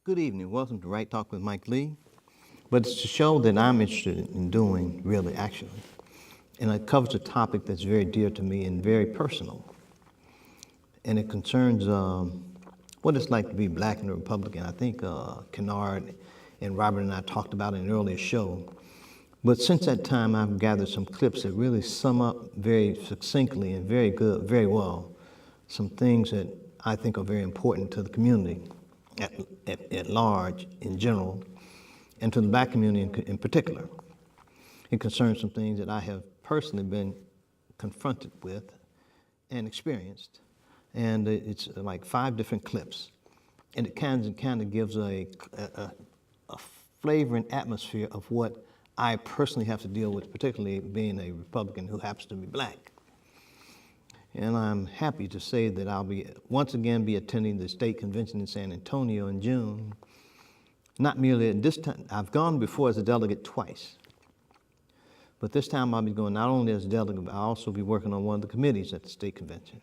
Good evening. Welcome to Right Talk with Mike Lee. But it's a show that I'm interested in doing, really, actually. And it covers a topic that's very dear to me and very personal. And it concerns what it's like to be black and a Republican. I think Kennard and Robert and I talked about it in an earlier show. But since that time, I've gathered some clips that really sum up very succinctly and very well, some things that I think are very important to the community at large, in general, and to the black community in particular. It concerns some things that I have personally been confronted with and experienced. And it's like 5 different clips. And it kind of gives a flavor and atmosphere of what I personally have to deal with, particularly being a Republican who happens to be black. And I'm happy to say that I'll once again be attending the state convention in San Antonio in June. Not merely at this time, I've gone before as a delegate twice. But this time I'll be going not only as delegate, but I'll also be working on one of the committees at the state convention.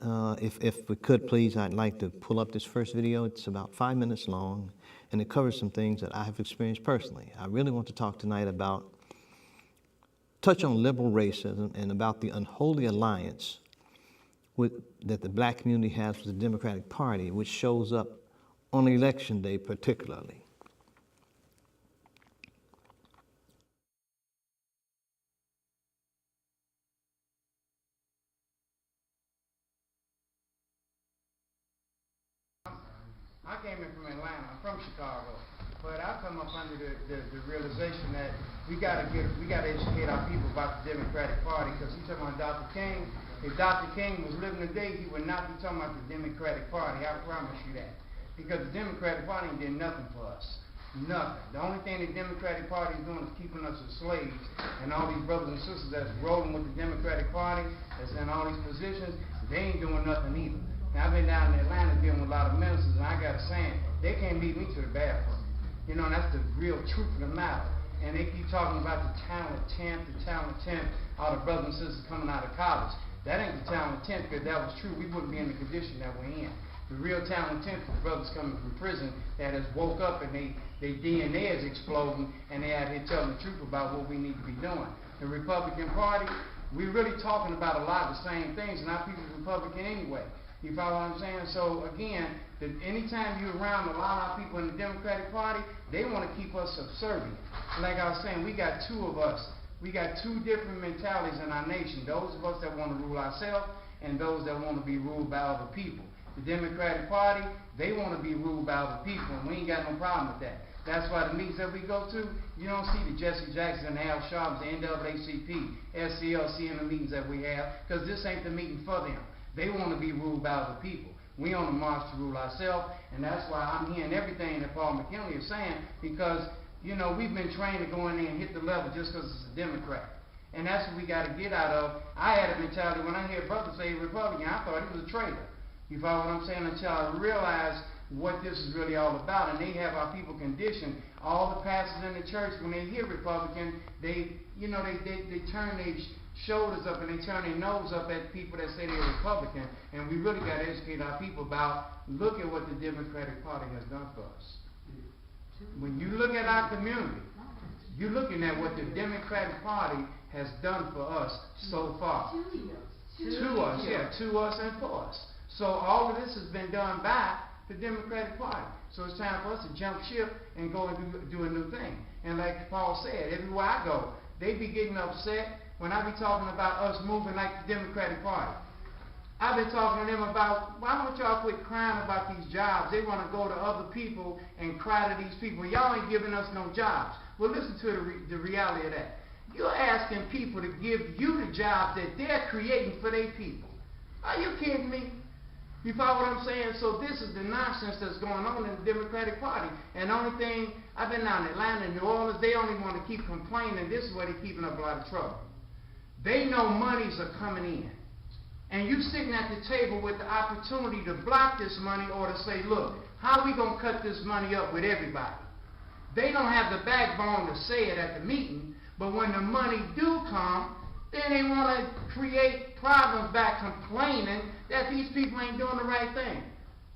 If we could, please, I'd like to pull up this first video. It's about 5 minutes long, and it covers some things that I have experienced personally. I really want to talk tonight about, touch on liberal racism and about the unholy alliance that the black community has with the Democratic Party, which shows up on Election Day particularly. I came in from Atlanta. I'm from Chicago, but I've come up under the realization that we got to educate our people about the Democratic Party. Because he's talking about Dr. King. If Dr. King was living today, he would not be talking about the Democratic Party. I promise you that. Because the Democratic Party did nothing for us. Nothing. The only thing the Democratic Party is doing is keeping us as slaves. And all these brothers and sisters that's rolling with the Democratic Party, that's in all these positions, they ain't doing nothing either. Now, I've been down in Atlanta dealing with a lot of ministers, and I got to saying, they can't beat me to the bathroom. You know, and that's the real truth of the matter. And they keep talking about the talent tent, all the brothers and sisters coming out of college. That ain't the talent tent, because if that was true, we wouldn't be in the condition that we're in. The real talent tent for brothers coming from prison that has woke up and their DNA is exploding, and they out here telling the truth about what we need to be doing. The Republican Party, we're really talking about a lot of the same things, and our people's Republican anyway. You follow what I'm saying? So again, anytime you're around a lot of people in the Democratic Party, they want to keep us subservient. Like I was saying, we got two of us. We got two different mentalities in our nation. Those of us that want to rule ourselves and those that want to be ruled by other people. The Democratic Party, they want to be ruled by other people, and we ain't got no problem with that. That's why the meetings that we go to, you don't see the Jesse Jackson, the Al Sharptons, the NAACP, SCLC in the meetings that we have, because this ain't the meeting for them. They want to be ruled by other people. We on the march to rule ourselves, and that's why I'm hearing everything that Paul McKinley is saying, because, you know, we've been trained to go in there and hit the level just because it's a Democrat. And that's what we got to get out of. I had a mentality when I hear brothers say Republican, I thought he was a traitor. You follow what I'm saying? Until I realized what this is really all about, and they have our people conditioned. All the pastors in the church, when they hear Republican, they turn their shoulders up and they turn their nose up at people that say they're Republican. And we really got to educate our people about, look at what the Democratic Party has done for us. When you look at our community, you're looking at what the Democratic Party has done for us so far. To us and for us. So all of this has been done by the Democratic Party. So it's time for us to jump ship and go and do a new thing. And like Paul said, everywhere I go, they be getting upset when I be talking about us moving like the Democratic Party. I've been talking to them about, why don't y'all quit crying about these jobs? They want to go to other people and cry to these people. Y'all ain't giving us no jobs. Well, listen to the reality of that. You're asking people to give you the jobs that they're creating for their people. Are you kidding me? You follow what I'm saying? So this is the nonsense that's going on in the Democratic Party. And the only thing, I've been down in Atlanta and New Orleans, they only want to keep complaining. This is where they're keeping up a lot of trouble. They know monies are coming in. And you sitting at the table with the opportunity to block this money or to say, look, how are we going to cut this money up with everybody? They don't have the backbone to say it at the meeting, but when the money do come, then they want to create problems by complaining that these people ain't doing the right thing.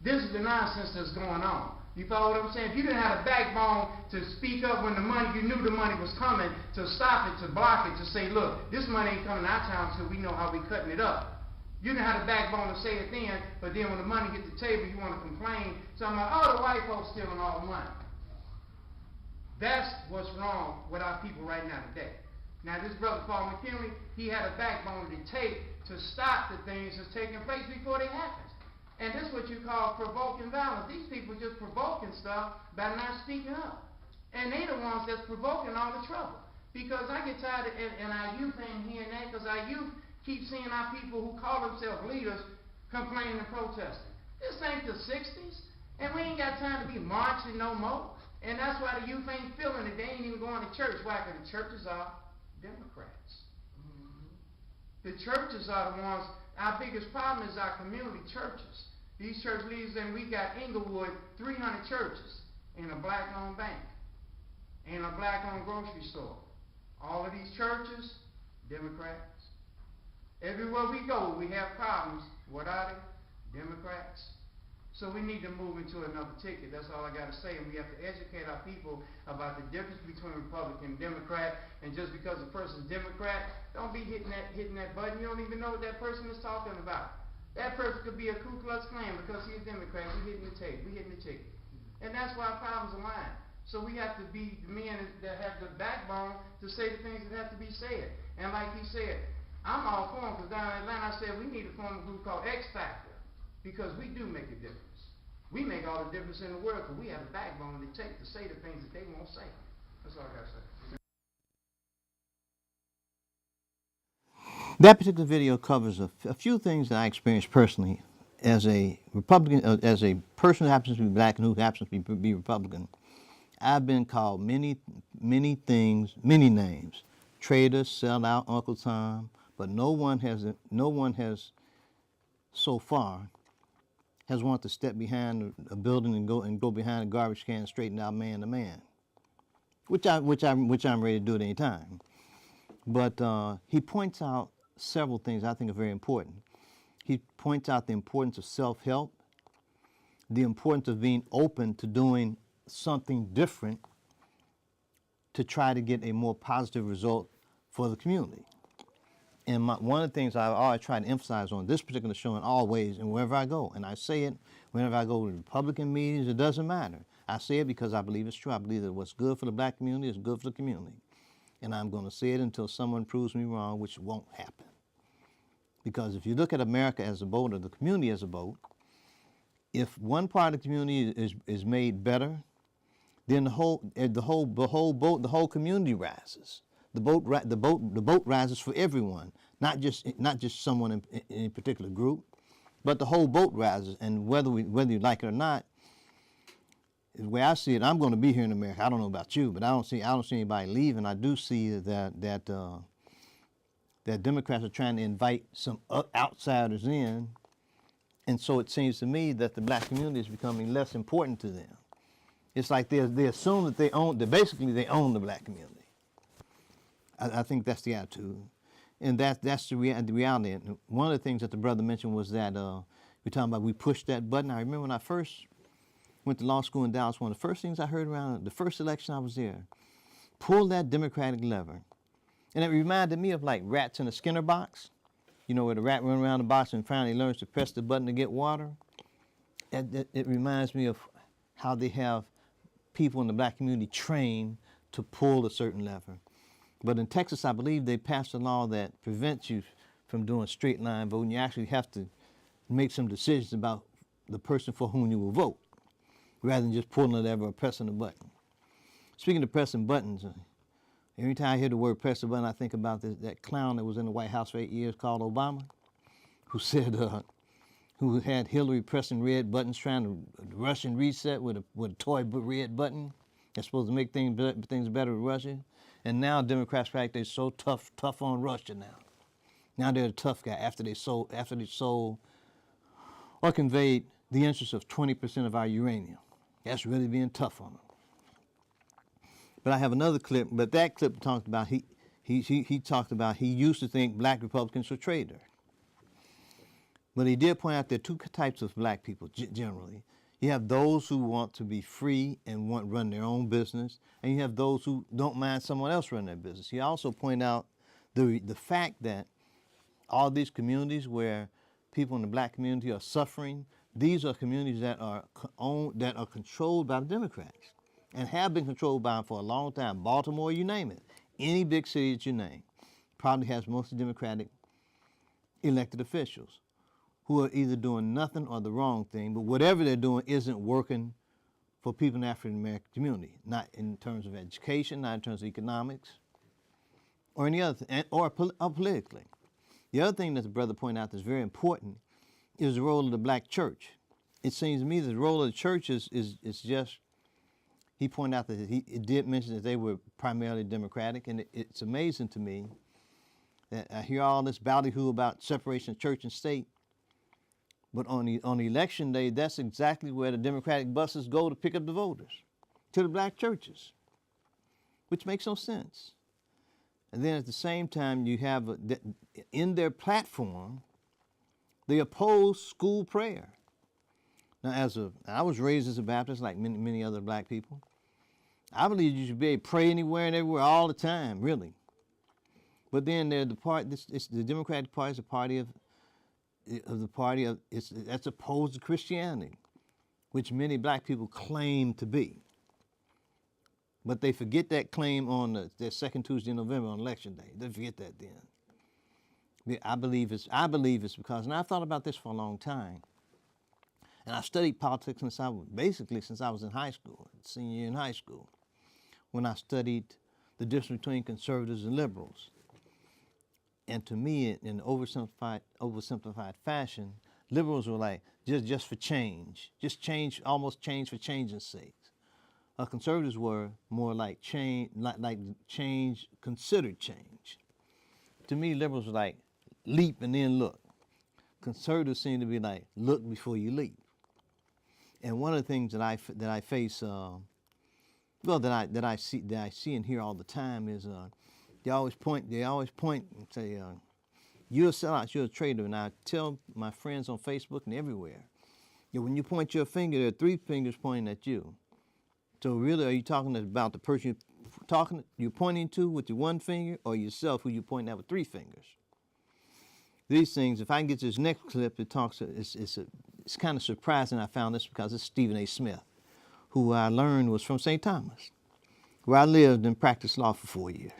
This is the nonsense that's going on. You follow what I'm saying? If you didn't have a backbone to speak up when the money, you knew the money was coming, to stop it, to block it, to say, look, this money ain't coming to our town until we know how we cutting it up. You didn't have the backbone to say it then, but then when the money hits the table, you want to complain. So I'm like, oh, the white folks stealing all the money. That's what's wrong with our people right now today. Now, this brother Paul McKinley, he had a backbone to take to stop the things that's taking place before they happen. And this is what you call provoking violence. These people just provoking stuff by not speaking up. And they the ones that's provoking all the trouble. Because I get tired of, and our youth ain't hearing that, because our youth keep seeing our people who call themselves leaders complaining and protesting. This ain't the 60s, and we ain't got time to be marching no more. And that's why the youth ain't feeling it. They ain't even going to church. Why? Because the churches are Democrats. The churches are the ones, our biggest problem is our community churches. These church leaders, and we got Inglewood, 300 churches, and a black-owned bank, and a black-owned grocery store. All of these churches, Democrats. Everywhere we go, we have problems. What are they? Democrats. So we need to move into another ticket. That's all I got to say. And we have to educate our people about the difference between Republican and Democrat. And just because a person's Democrat, don't be hitting that button. You don't even know what that person is talking about. That person could be a Ku Klux Klan because he's a Democrat. We hitting the tape. We hitting the ticket. And that's why our problems align. So we have to be the men that have the backbone to say the things that have to be said. And like he said, I'm all for him because down in Atlanta I said we need to form a group called X Factor. Because we do make a difference. We make all the difference in the world because we have a backbone to take to say the things that they won't say. That's all I got to say. That particular video covers a few things that I experienced personally as a Republican, as a person who happens to be black and who happens to be Republican. I've been called many things, many names. Traitor, sellout, Uncle Tom, but no one has so far has wanted to step behind a building and go behind a garbage can and straighten out man to man, which I'm ready to do at any time. But he points out several things I think are very important. He points out the importance of self-help, the importance of being open to doing something different to try to get a more positive result for the community. And one of the things I always try to emphasize on this particular show and always and wherever I go, and I say it whenever I go to Republican meetings, it doesn't matter. I say it because I believe it's true. I believe that what's good for the black community is good for the community. And I'm going to say it until someone proves me wrong, which won't happen. Because if you look at America as a vote or the community as a vote, if one part of the community is made better, then the whole community rises. The boat rises for everyone, not just someone in a particular group, but the whole boat rises. And whether you like it or not, the way I see it, I'm going to be here in America. I don't know about you, but I don't see anybody leaving. I do see that Democrats are trying to invite some outsiders in, and so it seems to me that the black community is becoming less important to them. It's like they assume that they own the black community. I think that's the attitude, and that's the reality. And one of the things that the brother mentioned was that we're talking about we pushed that button. I remember when I first went to law school in Dallas, one of the first things I heard around the first election I was there, pull that Democratic lever. And it reminded me of like rats in a Skinner box, you know, where the rat runs around the box and finally learns to press the button to get water. It reminds me of how they have people in the black community trained to pull a certain lever. But in Texas, I believe they passed a law that prevents you from doing straight line voting. You actually have to make some decisions about the person for whom you will vote, rather than just pulling a lever or pressing a button. Speaking of pressing buttons, every time I hear the word press a button, I think about that clown that was in the White House for 8 years called Obama, who said, who had Hillary pressing red buttons, trying to Russian reset with a toy red button that's supposed to make things better with Russia. And now Democrats feel like they're so tough on Russia now. Now they're the tough guy after they sold or conveyed the interest of 20% of our uranium. That's really being tough on them. But I have another clip, but that clip talked about he talked about he used to think black Republicans were traitors. But he did point out there are two types of black people generally. You have those who want to be free and run their own business, and you have those who don't mind someone else running their business. He also pointed out the fact that all these communities where people in the black community are suffering, these are communities that are controlled by the Democrats and have been controlled by them for a long time. Baltimore, you name it. Any big city that you name probably has mostly Democratic elected officials who are either doing nothing or the wrong thing, but whatever they're doing isn't working for people in the African American community, not in terms of education, not in terms of economics, or any other thing, or politically. The other thing that the brother pointed out that's very important is the role of the black church. It seems to me that the role of the church is just, he pointed out that he did mention that they were primarily Democratic, and it's amazing to me that I hear all this ballyhoo about separation of church and state, but on election day, that's exactly where the Democratic buses go to pick up the voters, to the black churches, which makes no sense. And then at the same time, you have in their platform, they oppose school prayer. Now, I was raised as a Baptist, like many other black people. I believe you should be able to pray anywhere and everywhere all the time, really. But then the Democratic Party is a party that's opposed to Christianity, which many black people claim to be. But they forget that claim on the second Tuesday in November on Election Day. They forget that then. I believe it's because, and I've thought about this for a long time, and I studied politics since I was in high school, senior year in high school, when I studied the difference between conservatives and liberals. And to me, in oversimplified fashion, liberals were like just for change, just change, almost change for changing's sake. Conservatives were more like change, considered change. To me, liberals were like leap and then look. Conservatives seem to be like look before you leap. And one of the things that I face, that I see and hear all the time is they always point and say, you're a sellout, you're a traitor. And I tell my friends on Facebook and everywhere, when you point your finger, there are 3 fingers pointing at you. So really, are you talking about the person you're pointing to with your 1 finger, or yourself, who you're pointing at with 3 fingers? These things, if I can get this next clip, it's kind of surprising I found this because it's Stephen A. Smith, who I learned was from St. Thomas, where I lived and practiced law for 4 years.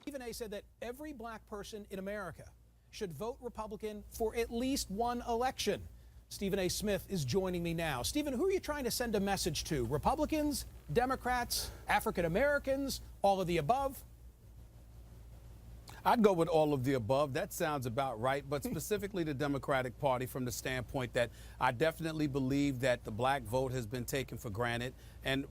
Stephen A. said that every black person in America should vote Republican for at least 1 election. Stephen A. Smith is joining me now. Stephen, who are you trying to send a message to? Republicans, Democrats, African Americans, all of the above? I'd go with all of the above. That sounds about right, but specifically the Democratic Party, from the standpoint that I definitely believe that the black vote has been taken for granted. And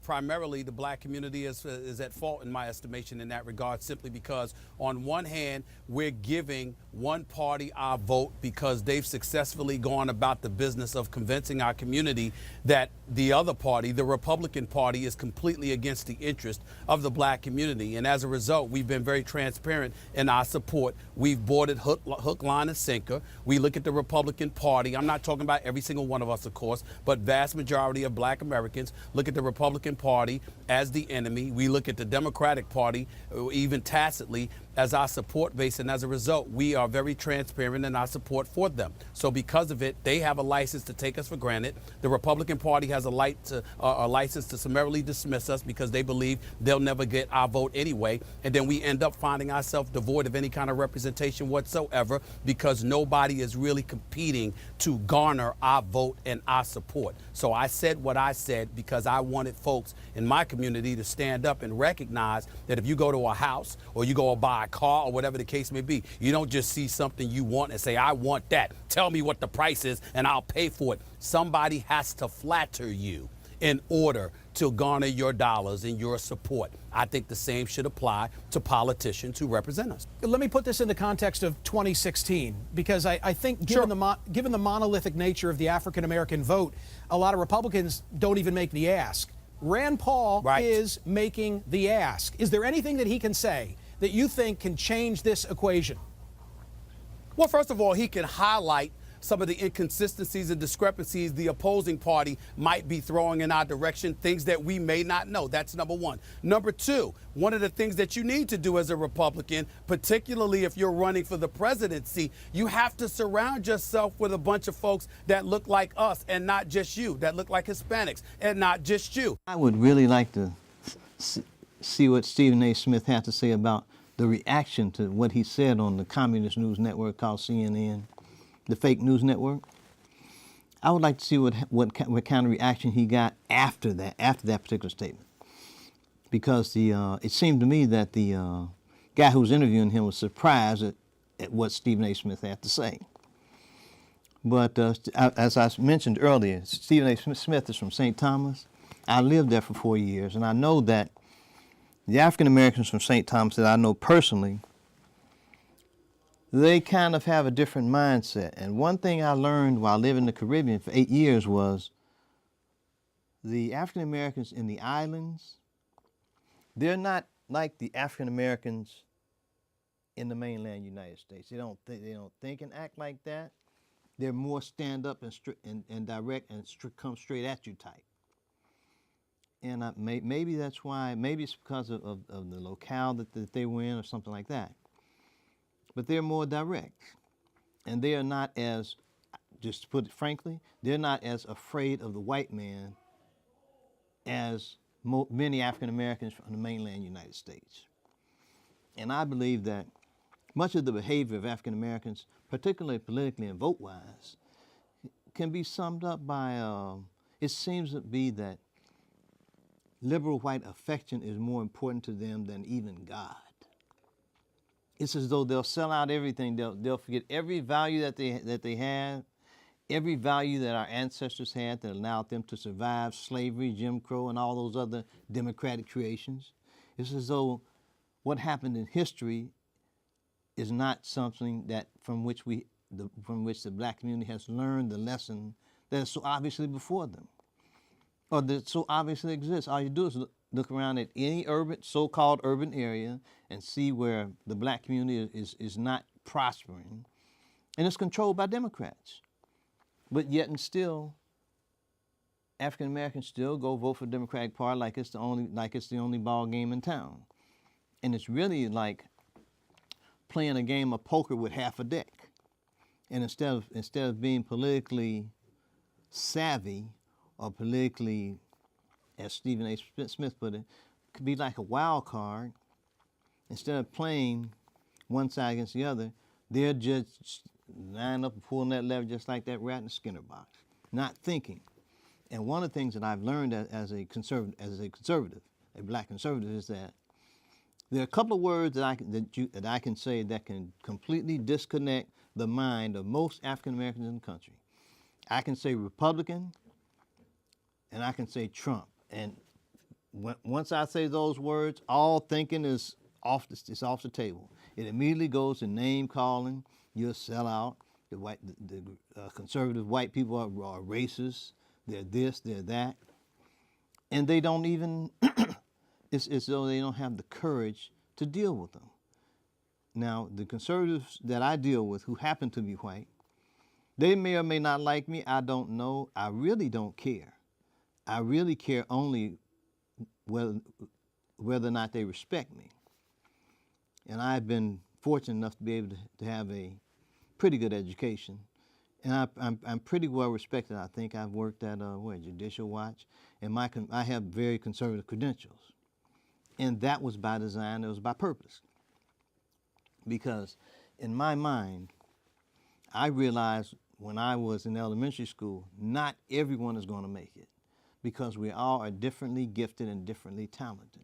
primarily the black community is at fault, in my estimation, in that regard, simply because on one hand, we're giving one party our vote because they've successfully gone about the business of convincing our community that the other party, the Republican Party, is completely against the interest of the black community. And as a result, we've been very transparent in our support. We've boarded hook, line, and sinker. We look at the Republican Party. I'm not talking about every single one of us, of course, but vast majority of black Americans look at the Republican Party as the enemy. We look at the Democratic Party, even tacitly, as our support base, and as a result, we are very transparent in our support for them. So because of it, they have a license to take us for granted. The Republican Party has a license to summarily dismiss us because they believe they'll never get our vote anyway. And then we end up finding ourselves devoid of any kind of representation whatsoever because nobody is really competing to garner our vote and our support. So I said what I said because I wanted folks in my community to stand up and recognize that if you go to a house or you go buy a car or whatever the case may be, you don't just see something you want and say, I want that. Tell me what the price is and I'll pay for it. Somebody has to flatter you in order to garner your dollars and your support. I think the same should apply to politicians who represent us. Let me put this in the context of 2016, because I think given the monolithic nature of the African-American vote, a lot of Republicans don't even make the ask. Rand Paul is making the ask. Is there anything that he can say that you think can change this equation? Well, first of all, he can highlight some of the inconsistencies and discrepancies the opposing party might be throwing in our direction, things that we may not know. That's number one. Number two, one of the things that you need to do as a Republican, particularly if you're running for the presidency, you have to surround yourself with a bunch of folks that look like us and not just you, that look like Hispanics and not just you. I would really like to see what Stephen A. Smith had to say about the reaction to what he said on the communist news network called CNN, the fake news network. I would like to see what kind of reaction he got after that particular statement, because it seemed to me that the guy who was interviewing him was surprised at what Stephen A. Smith had to say. But as I mentioned earlier, Stephen A. Smith is from St. Thomas. I lived there for 4 years, and I know that the African Americans from St. Thomas that I know personally, they kind of have a different mindset. And one thing I learned while living in the Caribbean for 8 years was the African Americans in the islands, they're not like the African Americans in the mainland United States. They don't think and act like that. They're more stand up and direct and come straight at you type. And maybe that's why. Maybe it's because of the locale that they were in or something like that. But they're more direct, and they are not as, just to put it frankly, they're not as afraid of the white man as many African Americans from the mainland United States. And I believe that much of the behavior of African Americans, particularly politically and vote-wise, can be summed up by, it seems to be that liberal white affection is more important to them than even God. It's as though they'll sell out everything. They'll forget every value that they have, every value that our ancestors had that allowed them to survive slavery, Jim Crow, and all those other democratic creations. It's as though what happened in history is not something that from which the black community has learned the lesson that is so obviously before them, or that so obviously exists. All you do is look around at any so-called urban area and see where the black community is not prospering, and it's controlled by Democrats. But yet and still, African Americans still go vote for the Democratic Party like it's the only ball game in town, and it's really like playing a game of poker with half a deck. And instead of being politically savvy or politically, as Stephen A. Smith put it, could be like a wild card. Instead of playing one side against the other, they're just lining up and pulling that lever just like that rat in the Skinner box, not thinking. And one of the things that I've learned as a conservative, a black conservative, is that there are a couple of words that I can say that can completely disconnect the mind of most African Americans in the country. I can say Republican, and I can say Trump. And once I say those words, all thinking is off the table. It immediately goes to name calling. You're a sellout. The conservative white people are racist. They're this, they're that. And they don't even, it's as though they don't have the courage to deal with them. Now, the conservatives that I deal with who happen to be white, they may or may not like me. I don't know. I really don't care. I really care only whether or not they respect me. And I've been fortunate enough to be able to have a pretty good education. And I'm pretty well respected. I think I've worked at Judicial Watch, and I have very conservative credentials. And that was by design, it was by purpose. Because in my mind, I realized when I was in elementary school, not everyone is going to make it, because we all are differently gifted and differently talented.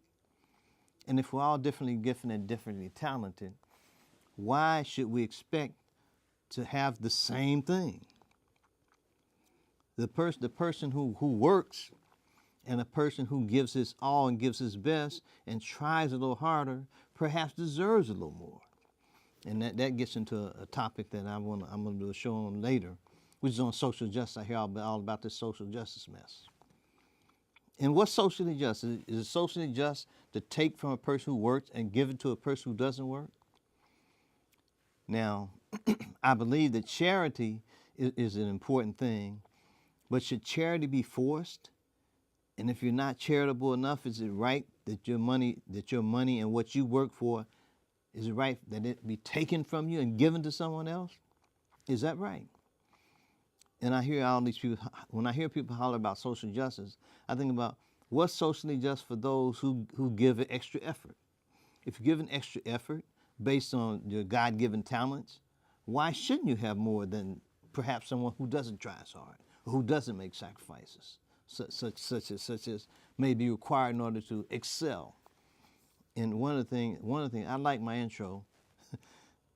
And if we're all differently gifted and differently talented, why should we expect to have the same thing? The person who works and a person who gives his all and gives his best and tries a little harder perhaps deserves a little more. And that gets into a topic that I'm going to do a show on later, which is on social justice. I hear all about this social justice mess. And what's socially just? Is it socially just to take from a person who works and give it to a person who doesn't work? Now, I believe that charity is an important thing, but should charity be forced? And if you're not charitable enough, is it right that your money and what you work for, is it right that it be taken from you and given to someone else? Is that right? And I hear all these people, when I hear people holler about social justice, I think about what's socially just for those who give an extra effort. If you give an extra effort based on your God-given talents, why shouldn't you have more than perhaps someone who doesn't try as hard, or who doesn't make sacrifices, such as may be required in order to excel? And one of the things, I like my intro,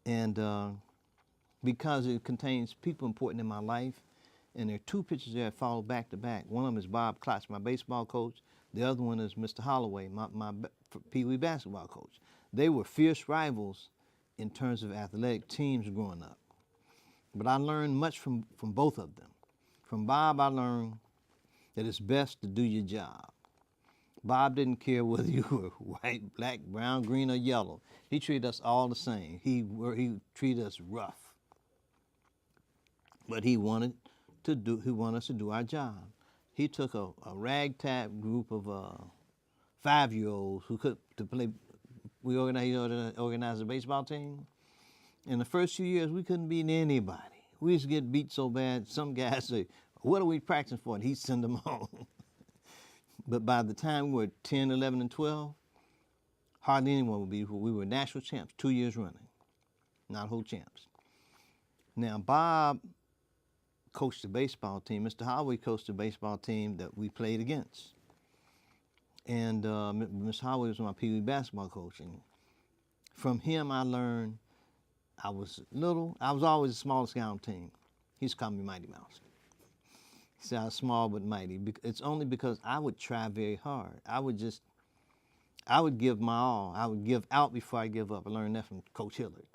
and because it contains people important in my life, and there are two pictures there that follow back to back. One of them is Bob Klotz, my baseball coach. The other one is Mr. Holloway, my Pee Wee basketball coach. They were fierce rivals in terms of athletic teams growing up. But I learned much from both of them. From Bob, I learned that it's best to do your job. Bob didn't care whether you were white, black, brown, green, or yellow. He treated us all the same. He treated us rough. But he wanted us to do our job. He took a ragtag group of 5-year-olds who could to play. We organized a baseball team. In the first few years, we couldn't beat anybody. We used to get beat so bad, some guys say, "What are we practicing for?" And he'd send them home. But by the time we were 10, 11, and 12, hardly anyone would be. We were national champs 2 years running, not whole champs. Now, Bob coached the baseball team. Mr. Holloway coached the baseball team that we played against. And Mr. Holloway was my Pee Wee basketball coach. And from him, I learned I was little. I was always the smallest guy on the team. He used to call me Mighty Mouse. He said I was small but mighty. It's only because I would try very hard. I would give my all. I would give out before I give up. I learned that from Coach Hillard.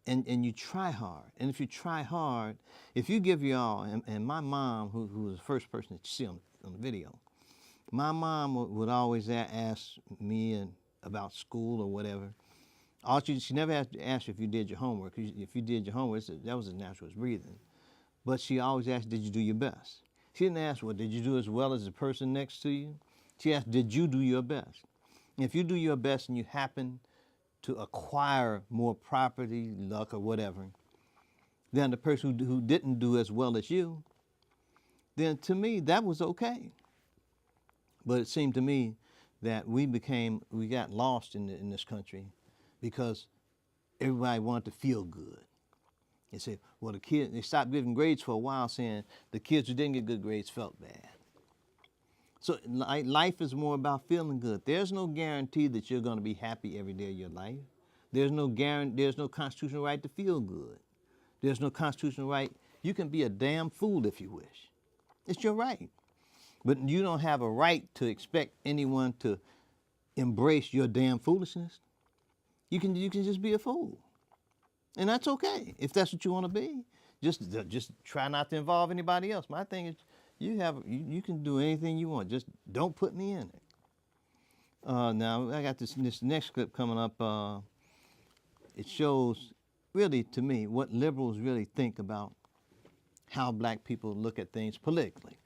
And you try hard. And if you try hard, if you give your all, and my mom, who was the first person that you see on the video, my mom would always ask me about school or whatever. She never asked you if you did your homework. If you did your homework, that was as natural as breathing. But she always asked, did you do your best? She didn't ask, well, did you do as well as the person next to you? She asked, did you do your best? And if you do your best and you happen to acquire more property, luck, or whatever, than the person who didn't do as well as you, then to me, that was okay. But it seemed to me that we got lost in this country because everybody wanted to feel good. They said, well, they stopped giving grades for a while, saying the kids who didn't get good grades felt bad. So life is more about feeling good. There's no guarantee that you're going to be happy every day of your life. There's no constitutional right to feel good. There's no constitutional right. You can be a damn fool if you wish. It's your right. But you don't have a right to expect anyone to embrace your damn foolishness. You can just be a fool. And that's okay if that's what you want to be. Just try not to involve anybody else. My thing is, you can do anything you want. Just don't put me in it. Now I got this next clip coming up. It shows really to me what liberals really think about how black people look at things politically.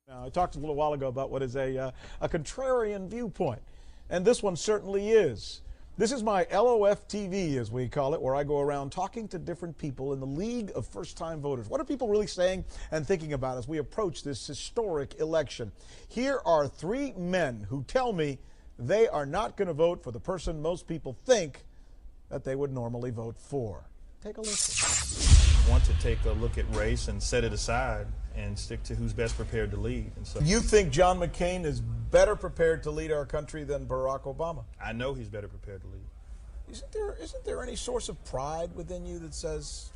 Now, I talked a little while ago about what is a contrarian viewpoint, and this one certainly is. This is my LOF TV, as we call it, where I go around talking to different people in the League of First-Time Voters. What are people really saying and thinking about as we approach this historic election? Here are 3 men who tell me they are not going to vote for the person most people think that they would normally vote for. Take a listen. Want to take a look at race and set it aside and stick to who's best prepared to lead. And so you think John McCain is better prepared to lead our country than Barack Obama? I know he's better prepared to lead. Isn't there any source of pride within you that says,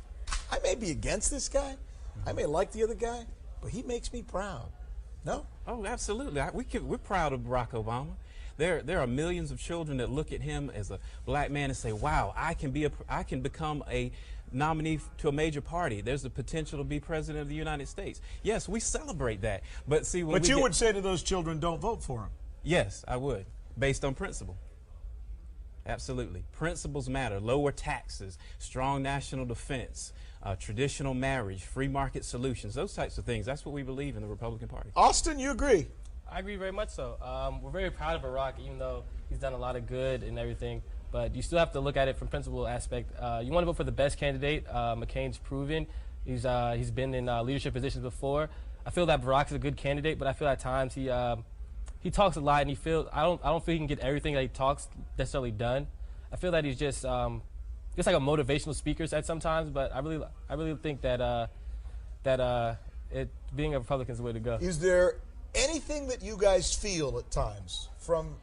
I may be against this guy, I may like the other guy, but he makes me proud? No? Oh, absolutely. We're proud of Barack Obama. There are millions of children that look at him as a black man and say, wow, I can become a nominee to a major party. There's the potential to be president of the United States. Yes, we celebrate that. But see, when you would say to those children, don't vote for him. Yes, I would, based on principle. Absolutely. Principles matter. Lower taxes, strong national defense, traditional marriage, free market solutions, those types of things. That's what we believe in the Republican Party. Austin, you agree? I agree very much so. We're very proud of Barack, even though he's done a lot of good and everything. But you still have to look at it from principle aspect. You want to vote for the best candidate. McCain's proven. He's been in leadership positions before. I feel that Barack's a good candidate, but I feel at times he talks a lot, and I don't feel he can get everything that he talks necessarily done. I feel that he's just like a motivational speaker at sometimes. But I really think that being a Republican is the way to go. Is there anything that you guys feel at times from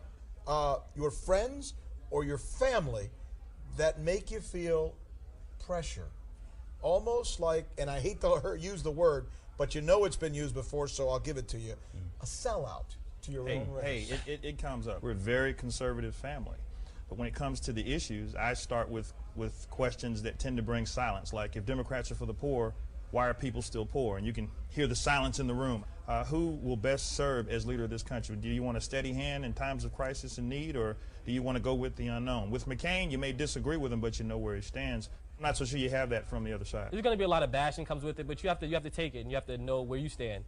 your friends or your family that make you feel pressure? Almost like, and I hate to use the word, but you know it's been used before, so I'll give it to you, a sellout to your own race. Hey, it comes up. We're a very conservative family. But when it comes to the issues, I start with questions that tend to bring silence, like if Democrats are for the poor, why are people still poor? And you can hear the silence in the room. Who will best serve as leader of this country? Do you want a steady hand in times of crisis and need, or do you want to go with the unknown? With McCain, you may disagree with him, but you know where he stands. I'm not so sure you have that from the other side. There's going to be a lot of bashing comes with it, but you have to take it and you have to know where you stand.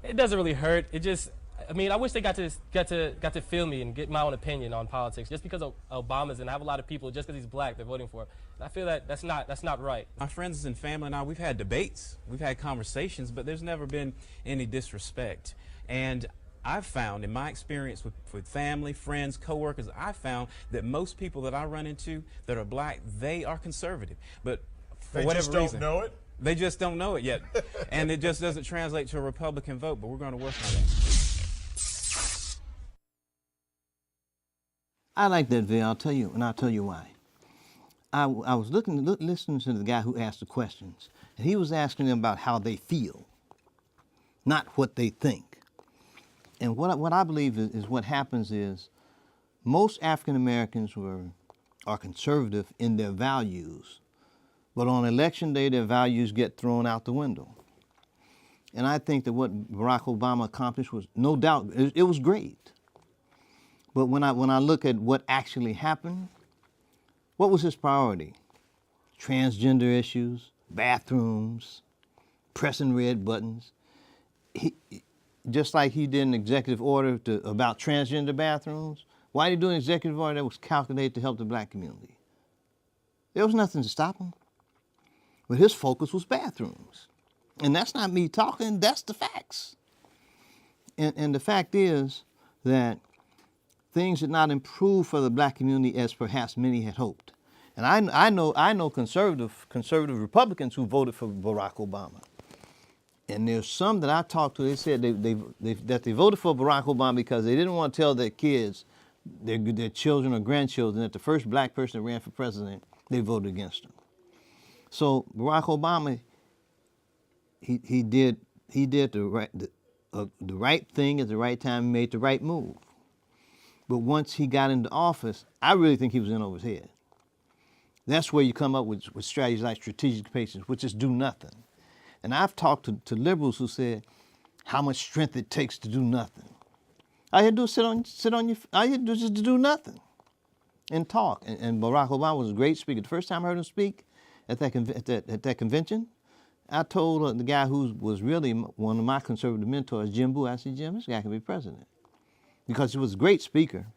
It doesn't really hurt. It just, I mean, I wish they got to feel me and get my own opinion on politics. Just because of Obama's, and I have a lot of people just because he's black, they're voting for him. And I feel that that's not right. My friends and family and I, we've had debates, we've had conversations, but there's never been any disrespect. And I've found, in my experience with family, friends, coworkers, I've found that most people that I run into that are black, they are conservative. But for whatever reason, just don't know it? They just don't know it yet. And it just doesn't translate to a Republican vote, but we're going to work on that. I like that video. I'll tell you, and I'll tell you why. I was listening to the guy who asked the questions, and he was asking them about how they feel, not what they think. And what I believe is what happens is most African Americans are conservative in their values, but on election day their values get thrown out the window. And I think that what Barack Obama accomplished was, no doubt, it was great. But when I look at what actually happened, what was his priority? Transgender issues, bathrooms, pressing red buttons. Just like he did an executive order about transgender bathrooms, why did he do an executive order that was calculated to help the black community? There was nothing to stop him. But his focus was bathrooms. And that's not me talking, that's the facts. And the fact is that things did not improve for the black community as perhaps many had hoped. And I know conservative Republicans who voted for Barack Obama. And there's some that I talked to, they said that they voted for Barack Obama because they didn't want to tell their kids, their children or grandchildren, that the first black person that ran for president, they voted against him. So Barack Obama, he did the right thing at the right time and made the right move. But once he got into office, I really think he was in over his head. That's where you come up with strategies like strategic patience, which is do nothing. And I've talked to liberals who said how much strength it takes to do nothing. All you had to do is all you had to do is just to do nothing and talk. And Barack Obama was a great speaker. The first time I heard him speak at that convention, I told the guy who was really one of my conservative mentors, Jim Boo, I said, Jim, this guy can be president. Because he was a great speaker.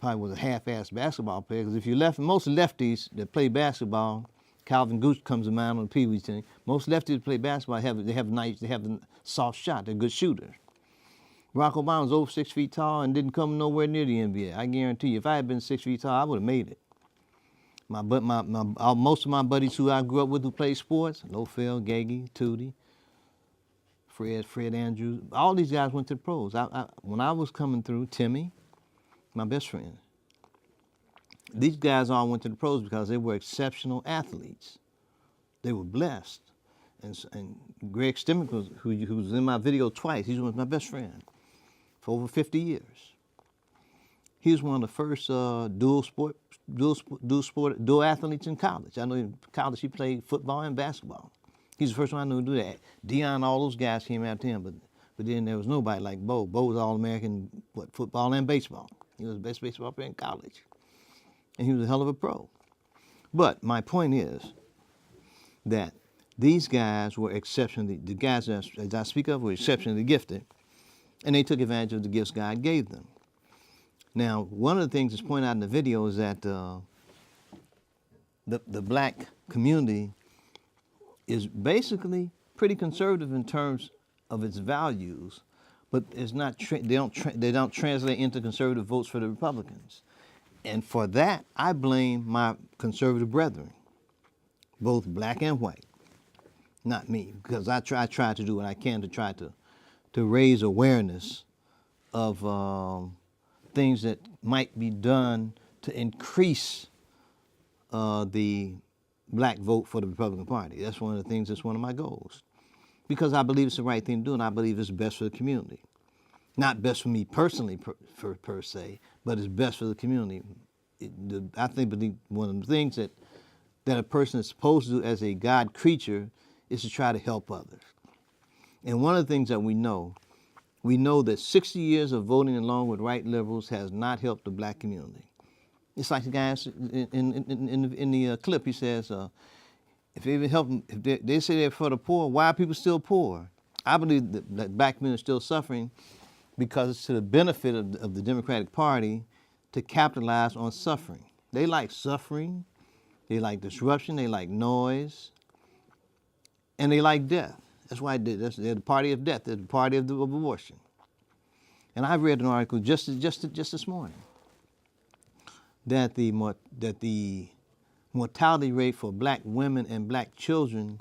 Probably was a half-assed basketball player, because if you most lefties that play basketball, Calvin Gooch comes to mind on the Pee Wee team. Most lefties that play basketball they have a soft shot. They're good shooters. Barack Obama was over 6 feet tall and didn't come nowhere near the NBA. I guarantee you, if I had been 6 feet tall, I would have made it. Most of my buddies who I grew up with who played sports, Lofell, Gagey, Tootie, Fred Andrews, all these guys went to the pros. When I was coming through, Timmy, my best friend, these guys all went to the pros because they were exceptional athletes. They were blessed. And Greg Stimmick, who was in my video twice, he was my best friend for over 50 years. He was one of the first dual athletes in college. I know in college he played football and basketball. He's the first one I knew to do that. Deion, all those guys came after him, but then there was nobody like Bo. Bo was All-American, football and baseball. He was the best baseball player in college. And he was a hell of a pro. But my point is that these guys were the guys that, as I speak of, were exceptionally gifted, and they took advantage of the gifts God gave them. Now, one of the things that's pointed out in the video is that the black community is basically pretty conservative in terms of its values, but it's not they don't translate into conservative votes for the Republicans. And for that, I blame my conservative brethren, both black and white, not me, because I try to do what I can to try to raise awareness of things that might be done to increase the black vote for the Republican Party. That's one of the things that's one of my goals. Because I believe it's the right thing to do, and I believe it's best for the community. Not best for me personally per se, but it's best for the community. I believe one of the things that a person is supposed to do as a God creature is to try to help others. And one of the things that we know that 60 years of voting along with right liberals has not helped the black community. It's like the guy in the clip, he says, if they even help them, if they say they're for the poor, why are people still poor? I believe that black community is still suffering because it's to the benefit of the Democratic Party to capitalize on suffering. They like suffering, they like disruption, they like noise, and they like death. That's why they're the party of death. They're the party of abortion. And I read an article just this morning that the mortality rate for black women and black children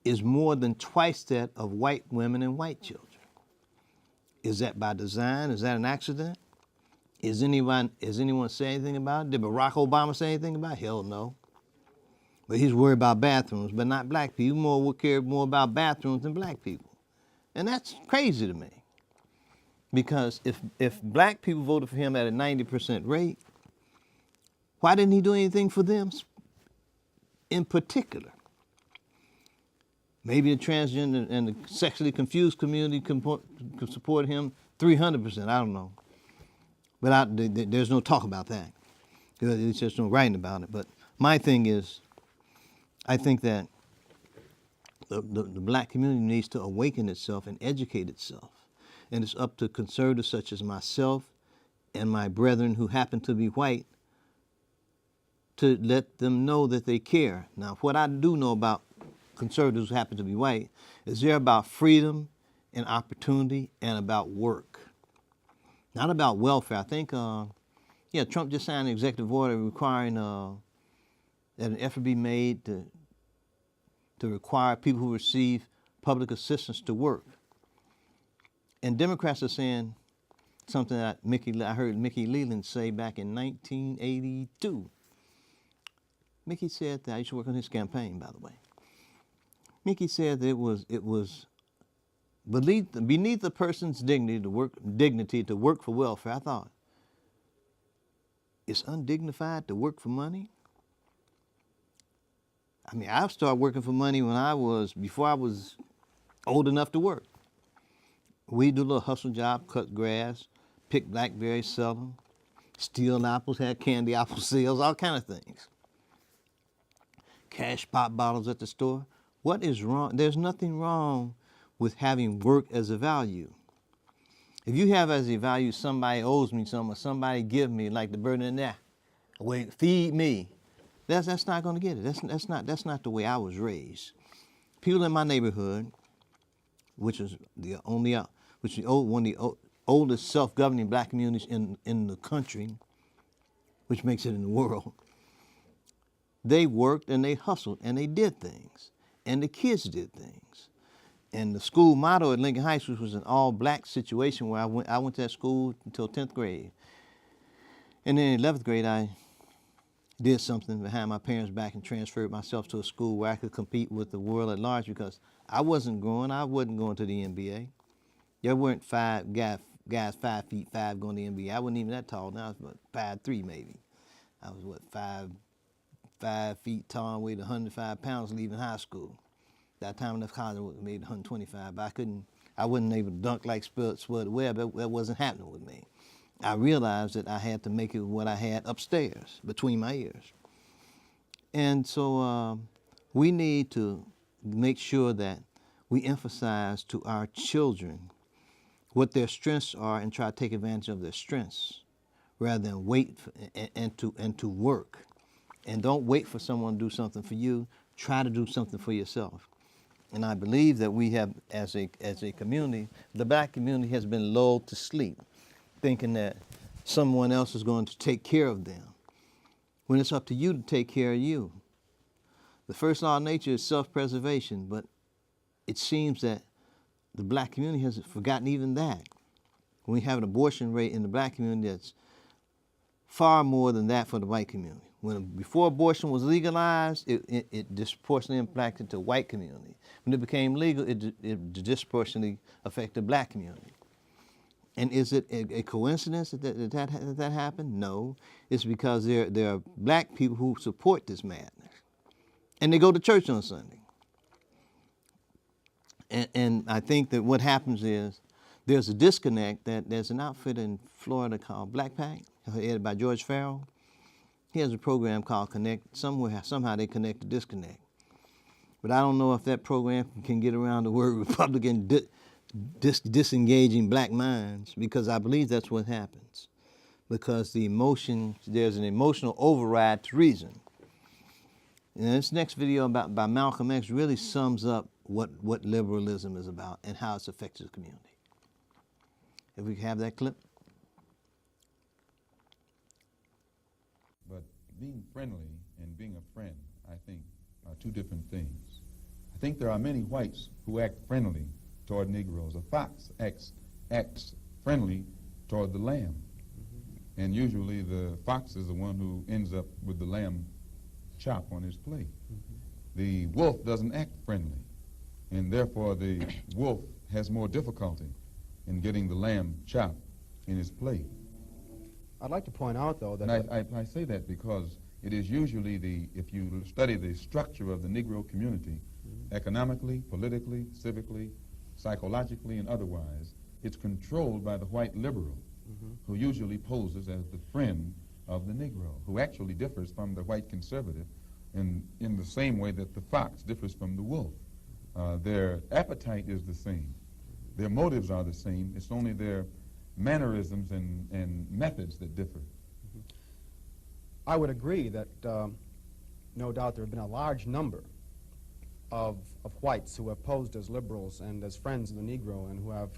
is more than twice that of white women and white children. Is that by design? Is that an accident? Has anyone say anything about it? Did Barack Obama say anything about it? Hell no. But he's worried about bathrooms, but not black people. He care more about bathrooms than black people. And that's crazy to me. Because if black people voted for him at a 90% rate, why didn't he do anything for them in particular? Maybe the transgender and the sexually confused community can support him 300%, I don't know. But there's no talk about that. There's just no writing about it. But my thing is, I think that the black community needs to awaken itself and educate itself. And it's up to conservatives such as myself and my brethren who happen to be white to let them know that they care. Now, what I do know about conservatives who happen to be white is they're about freedom and opportunity and about work, not about welfare. I think, Trump just signed an executive order requiring that an effort be made to require people who receive public assistance to work. And Democrats are saying something that I heard Mickey Leland say back in 1982. Mickey said that, I used to work on his campaign, by the way. Mickey said that it was beneath a person's dignity to work for welfare. I thought, it's undignified to work for money? I mean, I started working for money before I was old enough to work. We do a little hustle job, cut grass, pick blackberries, sell them, steal apples, had candy apple sales, all kind of things. Cash pop bottles at the store. What is wrong? There's nothing wrong with having work as a value. If you have as a value somebody owes me something or somebody give me, like the bird in there, wait, feed me, that's not going to get it. That's not the way I was raised. People in my neighborhood, which is one of the oldest self-governing black communities in the country, which makes it in the world, they worked and they hustled and they did things. And the kids did things. And the school motto at Lincoln High School was an all-black situation where I went to that school until 10th grade. And then in 11th grade, I did something behind my parents' back and transferred myself to a school where I could compete with the world at large because I wasn't going to the NBA. There weren't guys 5'5" going to the NBA. I wasn't even that tall. Now I was about 5'3" maybe. I was 5 feet tall, weighed 105 pounds leaving high school. That time I left college, I made 125, but I wasn't able to dunk like Spud Webb. That wasn't happening with me. I realized that I had to make it what I had upstairs, between my ears. And so we need to make sure that we emphasize to our children what their strengths are and try to take advantage of their strengths rather than wait and to work. And don't wait for someone to do something for you. Try to do something for yourself. And I believe that we have, as a community, the black community has been lulled to sleep, thinking that someone else is going to take care of them, when it's up to you to take care of you. The first law of nature is self-preservation, but it seems that the black community has forgotten even that. We have an abortion rate in the black community that's far more than that for the white community. Before abortion was legalized, it disproportionately impacted the white community. When it became legal, it disproportionately affected the black community. And is it a coincidence that happened? No. It's because there are black people who support this madness. And they go to church on Sunday. And I think that what happens is there's a disconnect. That there's an outfit in Florida called Black Pack, headed by George Farrell. He has a program called Connect. Somehow they connect the disconnect. But I don't know if that program can get around the word Republican disengaging black minds, because I believe that's what happens. Because there's an emotional override to reason. And this next video by Malcolm X really sums up what liberalism is about and how it's affected the community. If we can have that clip. But being friendly and being a friend, I think, are two different things. I think there are many whites who act friendly toward Negroes. A fox acts friendly toward the lamb. Mm-hmm. And usually the fox is the one who ends up with the lamb chop on his plate. Mm-hmm. The wolf doesn't act friendly, and therefore the wolf has more difficulty in getting the lamb chop in his plate. I'd like to point out, though, that... And I say that because it is usually if you study the structure of the Negro community, mm-hmm. economically, politically, civically, psychologically, and otherwise, it's controlled by the white liberal, mm-hmm. who usually poses as the friend of the Negro, who actually differs from the white conservative in the same way that the fox differs from the wolf. Their appetite is the same. Their motives are the same. It's only their mannerisms and methods that differ. Mm-hmm. I would agree that no doubt there have been a large number of whites who have posed as liberals and as friends of the Negro and who have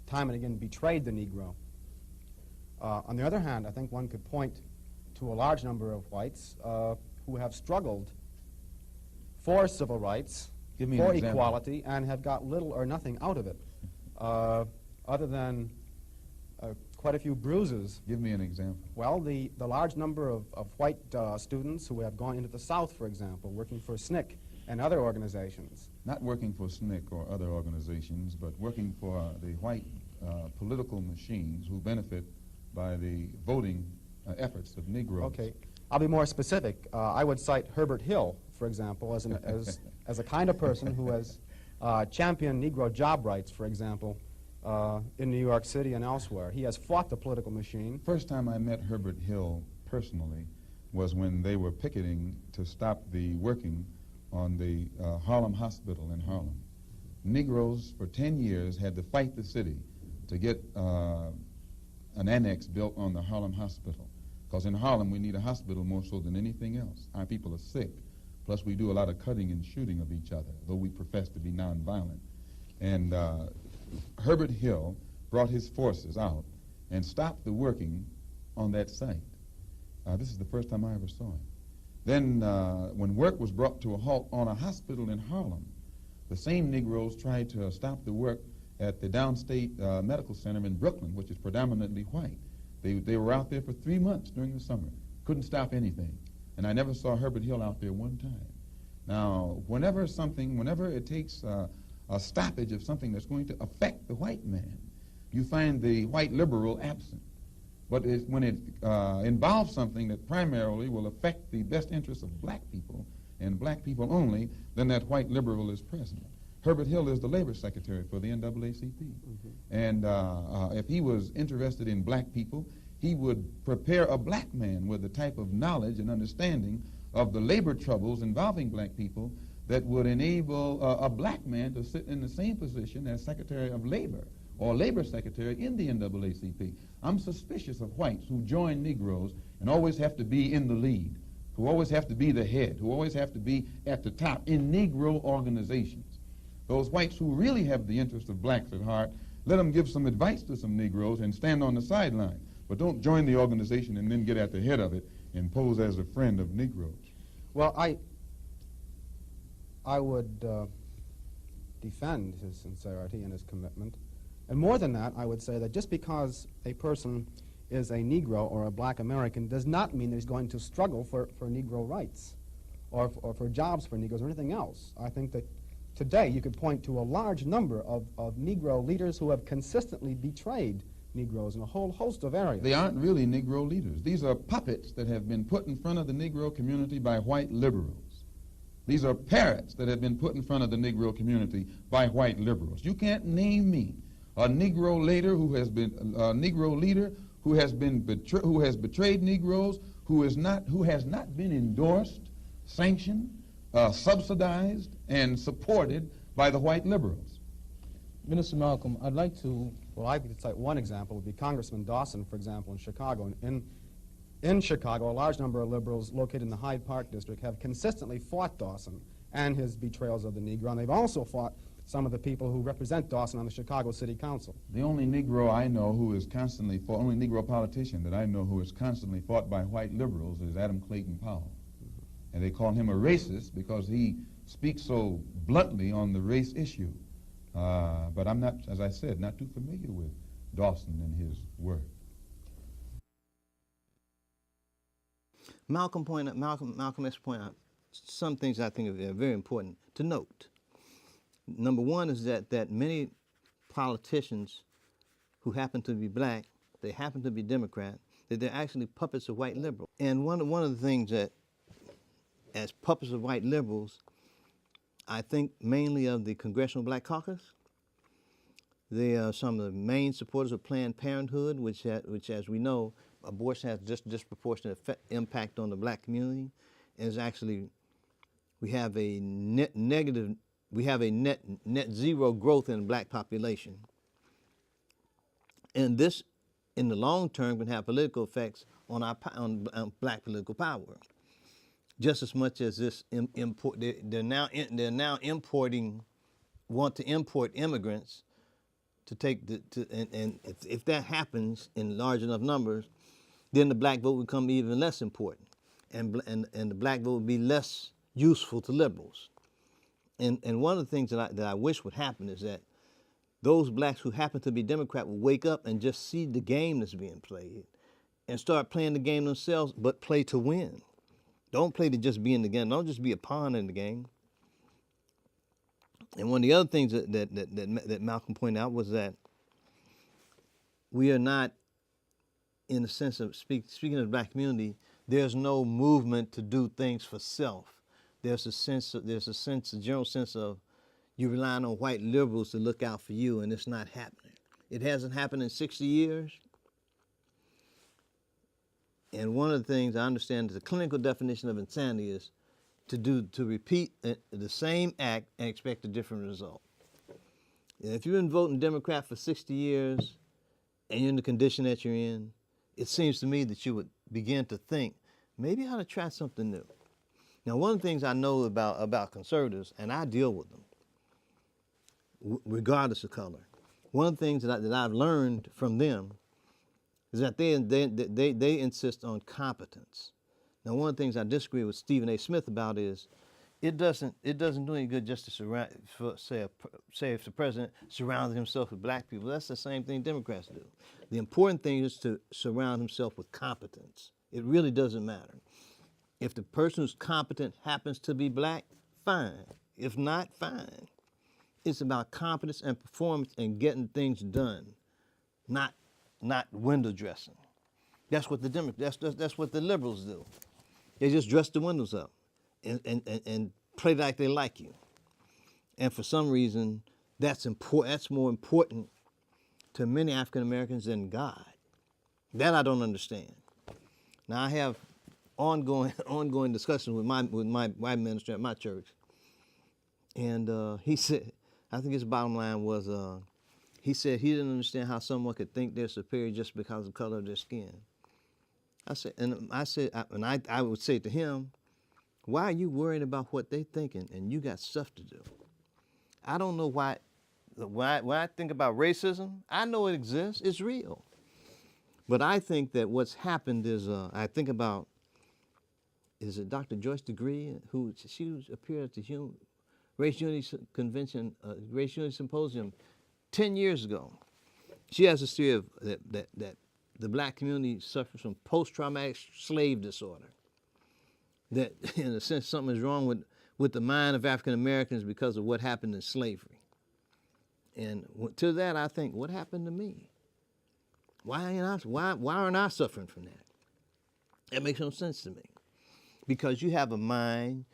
time and again betrayed the Negro. On the other hand, I think one could point to a large number of whites who have struggled for civil rights, for equality, and have got little or nothing out of it, other than quite a few bruises. Give me an example. Well, the large number of white students who have gone into the South, for example, working for SNCC and other organizations. Not working for SNCC or other organizations, but working for the white political machines who benefit by the voting efforts of Negroes. Okay, I'll be more specific. I would cite Herbert Hill, for example, as a kind of person who has championed Negro job rights, for example, in New York City and elsewhere. He has fought the political machine. First time I met Herbert Hill personally was when they were picketing to stop the working on the Harlem Hospital in Harlem. Negroes for 10 years had to fight the city to get an annex built on the Harlem Hospital. Because in Harlem we need a hospital more so than anything else. Our people are sick. Plus we do a lot of cutting and shooting of each other, though we profess to be nonviolent. And Herbert Hill brought his forces out and stopped the working on that site. This is the first time I ever saw him. Then when work was brought to a halt on a hospital in Harlem, the same Negroes tried to stop the work at the Downstate Medical Center in Brooklyn, which is predominantly white. They were out there for 3 months during the summer, couldn't stop anything. And I never saw Herbert Hill out there one time. Now, whenever it takes a stoppage of something that's going to affect the white man, you find the white liberal absent. But when it involves something that primarily will affect the best interests of black people and black people only, then that white liberal is present. Herbert Hill is the labor secretary for the NAACP. Mm-hmm. And if he was interested in black people, he would prepare a black man with the type of knowledge and understanding of the labor troubles involving black people that would enable a black man to sit in the same position as Secretary of Labor or Labor Secretary in the NAACP. I'm suspicious of whites who join Negroes and always have to be in the lead, who always have to be the head, who always have to be at the top in Negro organizations. Those whites who really have the interest of blacks at heart, let them give some advice to some Negroes and stand on the sideline. But don't join the organization and then get at the head of it and pose as a friend of Negroes. Well, I would defend his sincerity and his commitment. And more than that, I would say that just because a person is a Negro or a black American does not mean that he's going to struggle for Negro rights or for jobs for Negroes or anything else. I think that today you could point to a large number of Negro leaders who have consistently betrayed Negroes in a whole host of areas. They aren't really Negro leaders. These are puppets that have been put in front of the Negro community by white liberals. These are parrots that have been put in front of the Negro community by white liberals. You can't name me a Negro leader who has been betrayed Negroes, who has not been endorsed, sanctioned, subsidized, and supported by the white liberals. Minister Malcolm, I'd like to... Well, I could cite one example would be Congressman Dawson, for example, in Chicago. In Chicago, a large number of liberals located in the Hyde Park district have consistently fought Dawson and his betrayals of the Negro, and they've also fought some of the people who represent Dawson on the Chicago City Council. The only Negro I know who is constantly fought, only Negro politician that I know who is constantly fought by white liberals is Adam Clayton Powell. And they call him a racist because he speaks so bluntly on the race issue. But I'm not, as I said, not too familiar with Dawson and his work. Malcolm X pointed out some things I think are very important to note. Number one is that many politicians who happen to be black, they happen to be Democrat, that they're actually puppets of white liberals. And one of the things that, as puppets of white liberals, I think mainly of the Congressional Black Caucus. They are some of the main supporters of Planned Parenthood, which as we know, abortion has disproportionate impact on the black community. And it's actually, we have a net zero growth in the black population. And this, in the long term, can have political effects on black political power. Just as much as this they're now want to import immigrants to take and if that happens in large enough numbers, then the black vote would become even less important, and the black vote would be less useful to liberals. And one of the things that I wish would happen is that those blacks who happen to be Democrat would wake up and just see the game that's being played and start playing the game themselves, but play to win. Don't play to just be in the game. Don't just be a pawn in the game. And one of the other things that Malcolm pointed out was that we are not, in the sense of speaking of the black community, there's no movement to do things for self. There's a general sense of you're relying on white liberals to look out for you, and it's not happening. It hasn't happened in 60 years. And one of the things I understand is the clinical definition of insanity is to repeat the same act and expect a different result. And if you've been voting Democrat for 60 years and you're in the condition that you're in, it seems to me that you would begin to think, maybe I ought to try something new. Now, one of the things I know about conservatives, and I deal with them, regardless of color, one of the things that I've learned from them is that they insist on competence. Now, one of the things I disagree with Stephen A. Smith about is it doesn't do any good just to say if the president surrounds himself with black people. That's the same thing Democrats do. The important thing is to surround himself with competence. It really doesn't matter. If the person who's competent happens to be black, fine. If not, fine. It's about competence and performance and getting things done, not window dressing. That's what that's what the liberals do. They just dress the windows up and play like they like you. And for some reason, that's more important to many African Americans than God. That I don't understand. Now I have ongoing discussions with my white minister at my church, and he said, I think his bottom line was, he said he didn't understand how someone could think they're superior just because of the color of their skin. I would say to him, why are you worried about what they're thinking and you got stuff to do? I don't know why. When I think about racism, I know it exists. It's real. But I think that what's happened is, I think about, is it Dr. Joyce DeGree, who she appeared at the Race Unity Convention, Race Unity Symposium 10 years ago. She has this theory of that the black community suffers from post-traumatic slave disorder. That, in a sense, something is wrong with the mind of African Americans because of what happened in slavery. And to that, I think, what happened to me? Why aren't I suffering from that? That makes no sense to me. Because you have a mind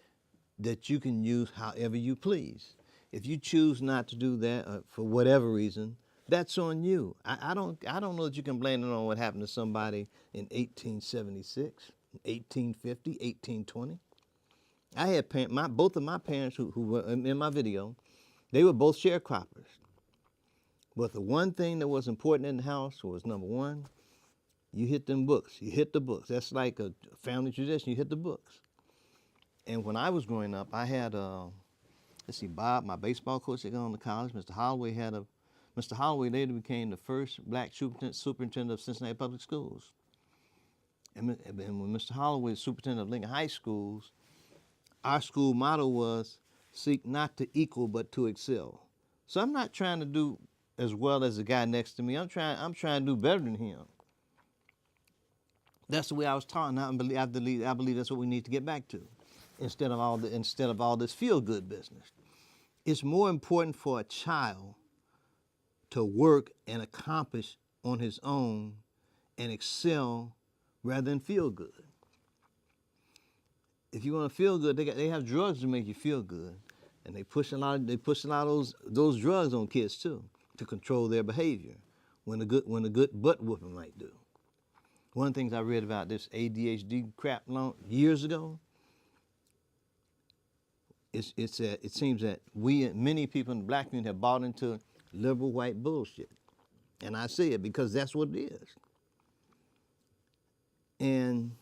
that you can use however you please. If you choose not to do that for whatever reason, that's on you. I don't know that you can blame it on what happened to somebody in 1876, 1850, 1820. I had both of my parents who were in my video, they were both sharecroppers. But the one thing that was important in the house was, number one, you hit them books. You hit the books. That's like a family tradition. You hit the books. And when I was growing up, I had, Bob, my baseball coach that got on to college. Mr. Holloway later became the first black superintendent of Cincinnati Public Schools. And when Mr. Holloway was superintendent of Lincoln High Schools, our school motto was, seek not to equal, but to excel. So I'm not trying to do as well as the guy next to me. I'm trying to do better than him. That's the way I was taught, and I believe that's what we need to get back to, instead of all this feel-good business. It's more important for a child to work and accomplish on his own and excel rather than feel good. If you want to feel good, they have drugs to make you feel good, and they push a lot of those drugs on kids too to control their behavior. When a good butt whooping might do. One of the things I read about this ADHD crap years ago, it seems that many people in the black community have bought into liberal white bullshit. And I say it because that's what it is. And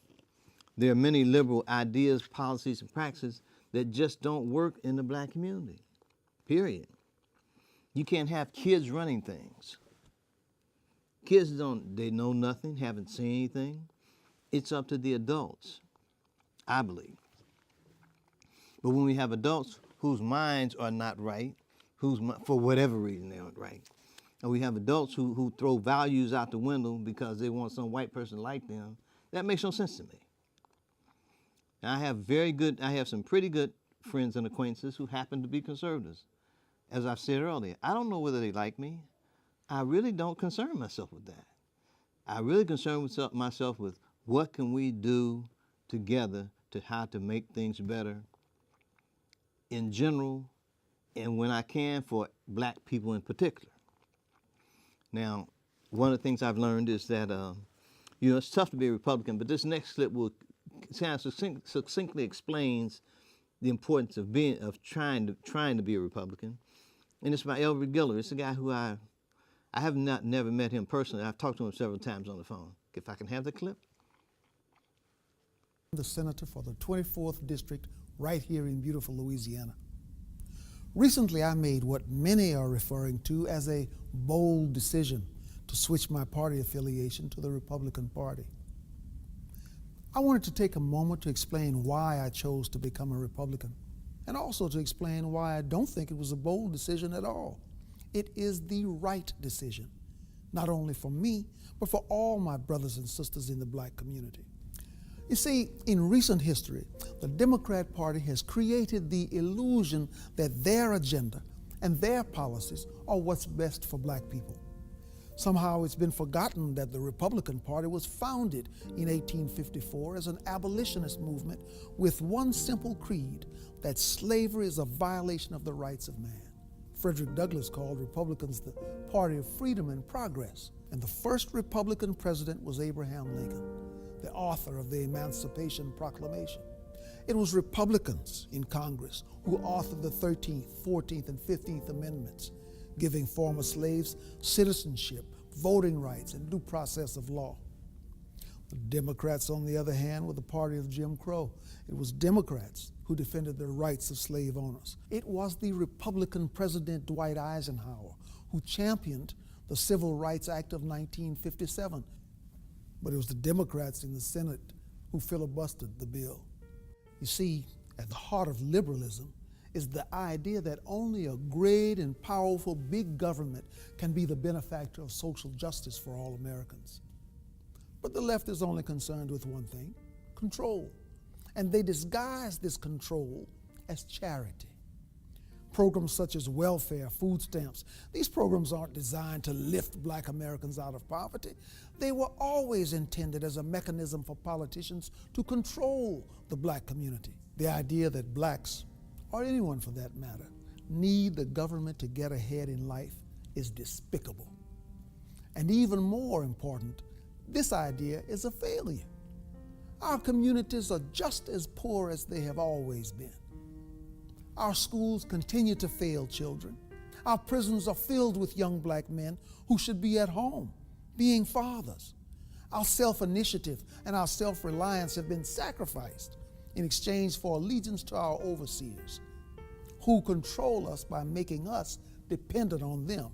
there are many liberal ideas, policies, and practices that just don't work in the black community, period. You can't have kids running things. Kids they know nothing, haven't seen anything. It's up to the adults, I believe. But when we have adults whose minds are not right, for whatever reason they aren't right, and we have adults who throw values out the window because they want some white person to like them, that makes no sense to me. And I have some pretty good friends and acquaintances who happen to be conservatives. As I've said earlier, I don't know whether they like me. I really don't concern myself with that. I really concern myself with what can we do together to how to make things better in general, and when I can for black people in particular. Now, one of the things I've learned is that it's tough to be a Republican, but this next clip will kind of succinctly explains the importance of trying to be a Republican. And it's by Elbert Giller. It's a guy who I have never met him personally. I've talked to him several times on the phone. If I can have the clip. The senator for the 24th district right here in beautiful Louisiana. Recently, I made what many are referring to as a bold decision to switch my party affiliation to the Republican Party. I wanted to take a moment to explain why I chose to become a Republican, and also to explain why I don't think it was a bold decision at all. It is the right decision, not only for me, but for all my brothers and sisters in the black community. You see, in recent history, the Democrat Party has created the illusion that their agenda and their policies are what's best for black people. Somehow it's been forgotten that the Republican Party was founded in 1854 as an abolitionist movement with one simple creed, that slavery is a violation of the rights of man. Frederick Douglass called Republicans the party of freedom and progress, and the first Republican president was Abraham Lincoln, the author of the Emancipation Proclamation. It was Republicans in Congress who authored the 13th, 14th, and 15th Amendments, giving former slaves citizenship, voting rights, and due process of law. The Democrats, on the other hand, were the party of Jim Crow. It was Democrats who defended the rights of slave owners. It was the Republican President Dwight Eisenhower who championed the Civil Rights Act of 1957. But it was the Democrats in the Senate who filibustered the bill. You see, at the heart of liberalism is the idea that only a great and powerful big government can be the benefactor of social justice for all Americans. But the left is only concerned with one thing, control. And they disguise this control as charity. Programs such as welfare, food stamps, these programs aren't designed to lift black Americans out of poverty. They were always intended as a mechanism for politicians to control the black community. The idea that blacks, or anyone for that matter, need the government to get ahead in life is despicable. And even more important, this idea is a failure. Our communities are just as poor as they have always been. Our schools continue to fail children. Our prisons are filled with young black men who should be at home, being fathers. Our self-initiative and our self-reliance have been sacrificed in exchange for allegiance to our overseers, who control us by making us dependent on them.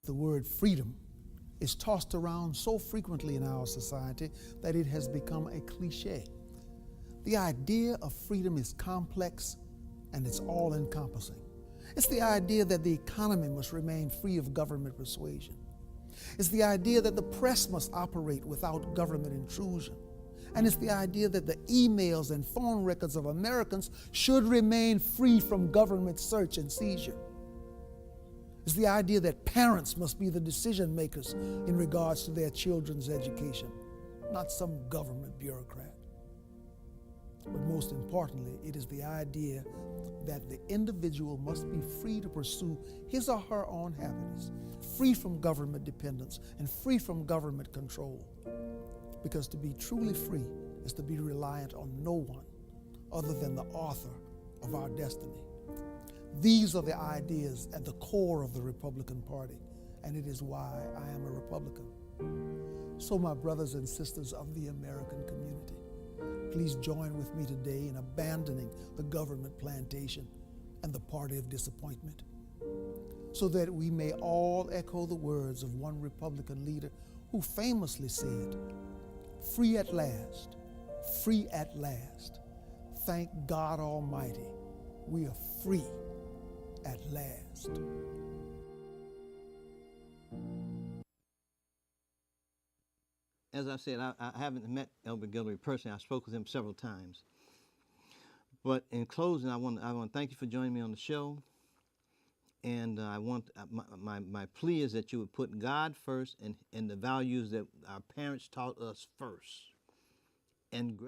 The word freedom is tossed around so frequently in our society that it has become a cliche. The idea of freedom is complex and it's all-encompassing. It's the idea that the economy must remain free of government persuasion. It's the idea that the press must operate without government intrusion. And it's the idea that the emails and phone records of Americans should remain free from government search and seizure. It's the idea that parents must be the decision makers in regards to their children's education, not some government bureaucrat. But most importantly, it is the idea that the individual must be free to pursue his or her own happiness, free from government dependence and free from government control. Because to be truly free is to be reliant on no one other than the author of our destiny. These are the ideas at the core of the Republican Party, and it is why I am a Republican. So my brothers and sisters of the American community, please join with me today in abandoning the government plantation and the party of disappointment, so that we may all echo the words of one Republican leader who famously said, "Free at last, free at last. Thank God Almighty, we are free at last." As I said, I haven't met Elbert Guillory personally. I spoke with him several times. But in closing, I want to thank you for joining me on the show. And I want my plea is that you would put God first and the values that our parents taught us first. And